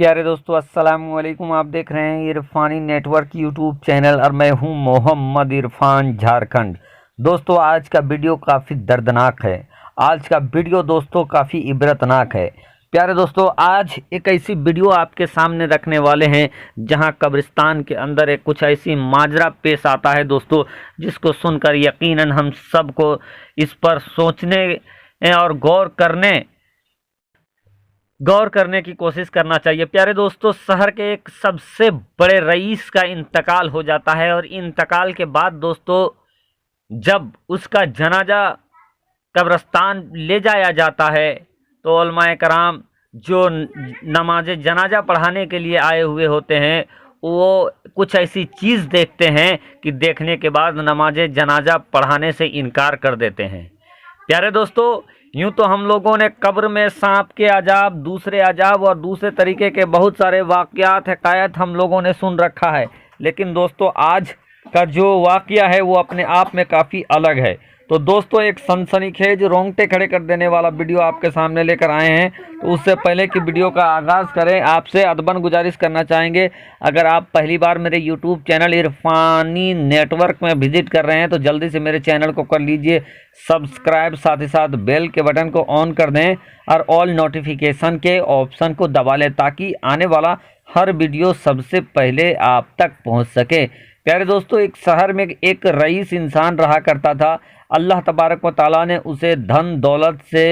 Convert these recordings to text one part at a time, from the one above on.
प्यारे दोस्तों, अस्सलाम वालेकुम। आप देख रहे हैं इरफानी नेटवर्क यूट्यूब चैनल और मैं हूं मोहम्मद इरफान झारखंड। दोस्तों, आज का वीडियो काफ़ी दर्दनाक है। आज का वीडियो दोस्तों काफ़ी इबरतनाक है। प्यारे दोस्तों, आज एक ऐसी वीडियो आपके सामने रखने वाले हैं जहां कब्रिस्तान के अंदर एक कुछ ऐसी माजरा पेश आता है दोस्तों, जिसको सुनकर यकीनन हम सबको इस पर सोचने और गौर करने की कोशिश करना चाहिए। प्यारे दोस्तों, शहर के एक सबसे बड़े रईस का इंतकाल हो जाता है और इंतकाल के बाद दोस्तों जब उसका जनाजा कब्रिस्तान ले जाया जाता है तो उलमाए कराम जो नमाज जनाजा पढ़ाने के लिए आए हुए होते हैं वो कुछ ऐसी चीज़ देखते हैं कि देखने के बाद नमाज जनाजा पढ़ाने से इनकार कर देते हैं। प्यारे दोस्तों, यूं तो हम लोगों ने कब्र में सांप के अजाब, दूसरे अजाब और दूसरे तरीके के बहुत सारे वाक़यात हकायत हम लोगों ने सुन रखा है, लेकिन दोस्तों आज का जो वाक़या है वो अपने आप में काफ़ी अलग है। तो दोस्तों, एक सनसनीखेज रोंगटे खड़े कर देने वाला वीडियो आपके सामने लेकर आए हैं। तो उससे पहले कि वीडियो का आगाज़ करें, आपसे अदबन गुजारिश करना चाहेंगे, अगर आप पहली बार मेरे यूट्यूब चैनल इरफानी नेटवर्क में विजिट कर रहे हैं तो जल्दी से मेरे चैनल को कर लीजिए सब्सक्राइब, साथ ही साथ बेल के बटन को ऑन कर दें और ऑल नोटिफिकेशन के ऑप्शन को दबा लें ताकि आने वाला हर वीडियो सबसे पहले आप तक पहुंच सके। प्यारे दोस्तों, एक शहर में एक रईस इंसान रहा करता था। अल्लाह तबारक व तआला ने उसे धन दौलत से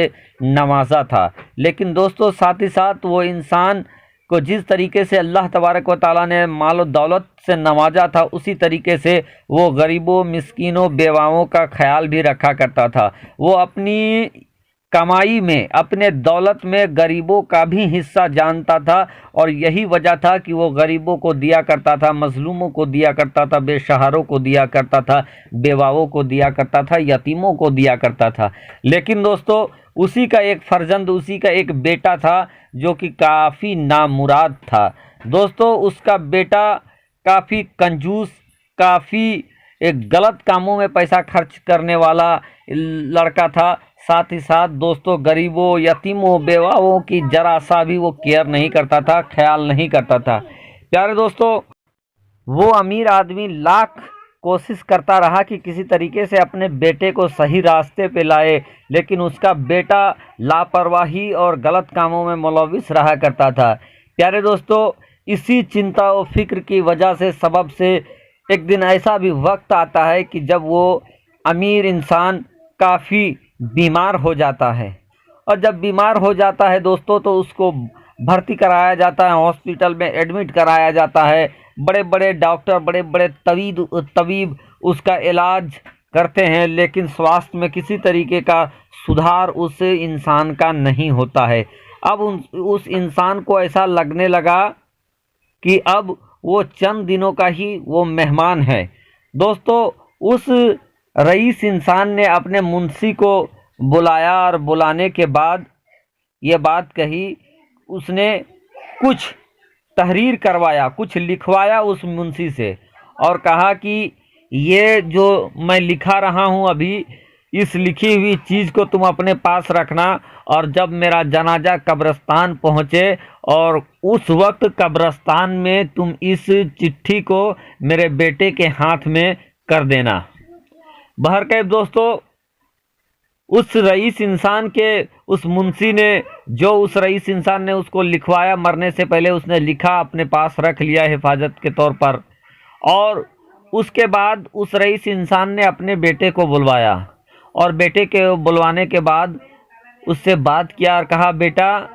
नवाजा था, लेकिन दोस्तों साथ ही साथ वो इंसान को जिस तरीके से अल्लाह तबारक व तआला ने माल दौलत से नवाजा था उसी तरीके से वो गरीबों, मिस्कीनों, बेवाओं का ख्याल भी रखा करता था। वो अपनी कमाई में, अपने दौलत में गरीबों का भी हिस्सा जानता था और यही वजह था कि वो गरीबों को दिया करता था, मजलूमों को दिया करता था, बेसहारों को दिया करता था, बेवाओं को दिया करता था, यतीमों को दिया करता था। लेकिन दोस्तों उसी का एक फर्जंद, उसी का एक बेटा था जो कि काफ़ी नामुराद था। दोस्तों उसका बेटा काफ़ी कंजूस, काफ़ी एक गलत कामों में पैसा खर्च करने वाला लड़का था। साथ ही साथ दोस्तों गरीबों, यतीमों, बेवाओं की जरा सा भी वो केयर नहीं करता था, ख्याल नहीं करता था। प्यारे दोस्तों, वो अमीर आदमी लाख कोशिश करता रहा कि किसी तरीके से अपने बेटे को सही रास्ते पे लाए, लेकिन उसका बेटा लापरवाही और गलत कामों में मुलविस रहा करता था। प्यारे दोस्तों, इसी चिंता और फिक्र की वजह से, सबब से एक दिन ऐसा भी वक्त आता है कि जब वो अमीर इंसान काफ़ी बीमार हो जाता है और जब बीमार हो जाता है दोस्तों तो उसको भर्ती कराया जाता है, हॉस्पिटल में एडमिट कराया जाता है। बड़े बड़े डॉक्टर, बड़े बड़े तवीब उसका इलाज करते हैं, लेकिन स्वास्थ्य में किसी तरीके का सुधार उस इंसान का नहीं होता है। अब उस इंसान को ऐसा लगने लगा कि अब वो चंद दिनों का ही वो मेहमान है। दोस्तों उस रईस इंसान ने अपने मुंशी को बुलाया और बुलाने के बाद ये बात कही, उसने कुछ तहरीर करवाया, कुछ लिखवाया उस मुंशी से और कहा कि ये जो मैं लिखा रहा हूँ अभी, इस लिखी हुई चीज़ को तुम अपने पास रखना और जब मेरा जनाजा कब्रिस्तान पहुँचे और उस वक्त कब्रिस्तान में तुम इस चिट्ठी को मेरे बेटे के हाथ में कर देना। बहरकैफ दोस्तों, उस रईस इंसान के उस मुंशी ने, जो उस रईस इंसान ने उसको लिखवाया, मरने से पहले उसने लिखा, अपने पास रख लिया हिफाजत के तौर पर। और उसके बाद उस रईस इंसान ने अपने बेटे को बुलवाया और बेटे के बुलवाने के बाद उससे बात किया और कहा, बेटा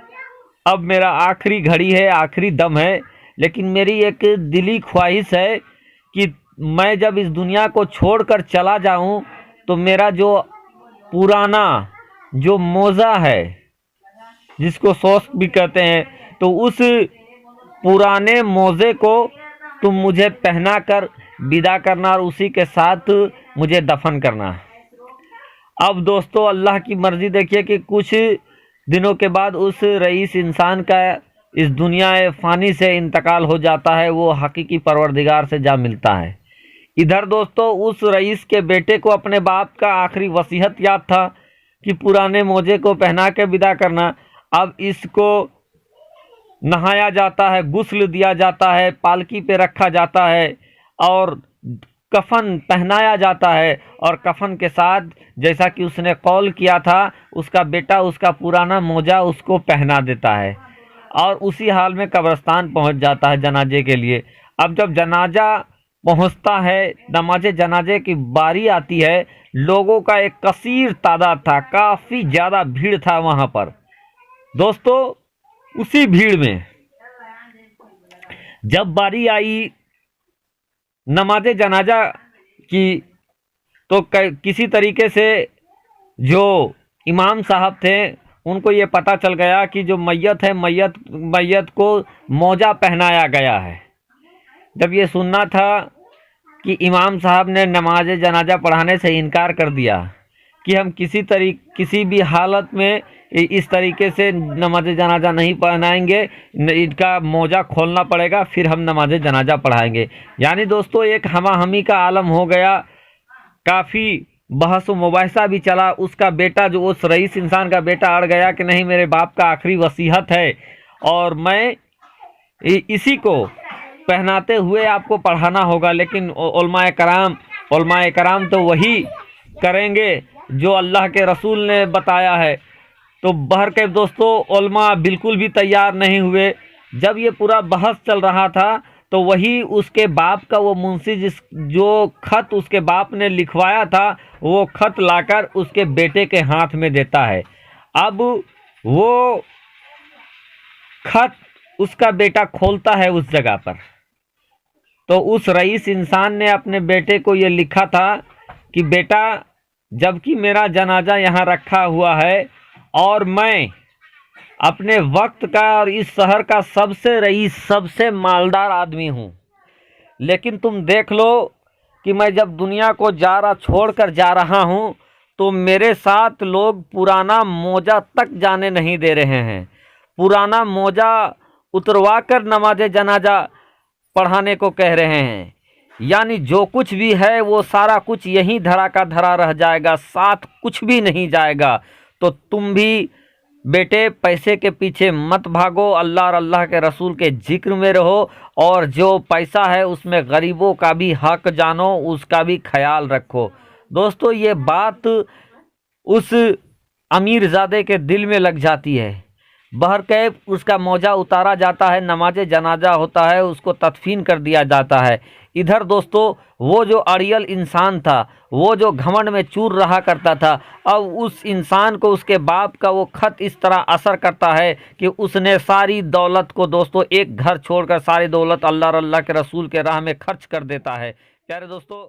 अब मेरा आखिरी घड़ी है, आखिरी दम है, लेकिन मेरी एक दिली ख्वाहिश है कि मैं जब इस दुनिया को छोड़कर चला जाऊं तो मेरा जो पुराना जो मोज़ा है, जिसको सौस भी कहते हैं, तो उस पुराने मोज़े को तुम मुझे पहना कर विदा करना और उसी के साथ मुझे दफन करना। अब दोस्तों अल्लाह की मर्ज़ी देखिए कि कुछ दिनों के बाद उस रईस इंसान का इस दुनिया फ़ानी से इंतकाल हो जाता है। वो हकीकी परवरदिगार से जा मिलता है। इधर दोस्तों उस रईस के बेटे को अपने बाप का आखिरी वसीयत याद था कि पुराने मोजे को पहना के विदा करना। अब इसको नहाया जाता है, गुस्ल दिया जाता है, पालकी पे रखा जाता है और कफन पहनाया जाता है। और कफन के साथ जैसा कि उसने कौल किया था, उसका बेटा उसका पुराना मोजा उसको पहना देता है और उसी हाल में कब्रिस्तान पहुंच जाता है जनाजे के लिए। अब जब जनाजा पहुंचता है, नमाज जनाजे की बारी आती है, लोगों का एक कसीर तादाद था, काफ़ी ज़्यादा भीड़ था वहाँ पर। दोस्तों उसी भीड़ में जब बारी आई नमाज जनाजा की, तो किसी तरीके से जो इमाम साहब थे उनको ये पता चल गया कि जो मैयत है, मैयत को मोजा पहनाया गया है। जब ये सुनना था कि इमाम साहब ने नमाज जनाजा पढ़ाने से इनकार कर दिया कि हम किसी भी हालत में इस तरीके से नमाज जनाजा नहीं पढ़ाएंगे, इनका मोजा खोलना पड़ेगा फिर हम नमाज जनाजा पढ़ाएंगे। यानी दोस्तों एक हमाहमी का आलम हो गया, काफ़ी बहस व मुबाहिसा भी चला। उसका बेटा, जो उस रईस इंसान का बेटा, अड़ गया कि नहीं, मेरे बाप का आखिरी वसीयत है और मैं इसी को पहनाते हुए आपको पढ़ाना होगा। लेकिन उलमाए कराम तो वही करेंगे जो अल्लाह के रसूल ने बताया है। तो बहर के दोस्तों उलमा बिल्कुल भी तैयार नहीं हुए। जब ये पूरा बहस चल रहा था तो वही उसके बाप का वो मुंशी जो खत उसके बाप ने लिखवाया था, वो खत लाकर उसके बेटे के हाथ में देता है। अब वो खत उसका बेटा खोलता है उस जगह पर, तो उस रईस इंसान ने अपने बेटे को ये लिखा था कि बेटा, जबकि मेरा जनाजा यहाँ रखा हुआ है और मैं अपने वक्त का और इस शहर का सबसे रईस, सबसे मालदार आदमी हूँ, लेकिन तुम देख लो कि मैं जब दुनिया को छोड़कर जा रहा हूँ तो मेरे साथ लोग पुराना मोजा तक जाने नहीं दे रहे हैं। पुराना मोजा उतरवा कर नमाज जनाजा पढ़ाने को कह रहे हैं। यानी जो कुछ भी है वो सारा कुछ यहीं धरा का धरा रह जाएगा, साथ कुछ भी नहीं जाएगा। तो तुम भी बेटे पैसे के पीछे मत भागो, अल्लाह और अल्लाह के रसूल के जिक्र में रहो और जो पैसा है उसमें गरीबों का भी हक जानो, उसका भी ख्याल रखो। दोस्तों ये बात उस अमीरजादे के दिल में लग जाती है। बहरकैफ उसका मोजा उतारा जाता है, नमाज जनाजा होता है, उसको तदफीन कर दिया जाता है। इधर दोस्तों वो जो अड़ियल इंसान था, वो जो घमंड में चूर रहा करता था, अब उस इंसान को उसके बाप का वो खत इस तरह असर करता है कि उसने सारी दौलत को दोस्तों, एक घर छोड़कर सारी दौलत अल्लाह और अल्लाह के रसूल के राह में खर्च कर देता है। प्यारे दोस्तों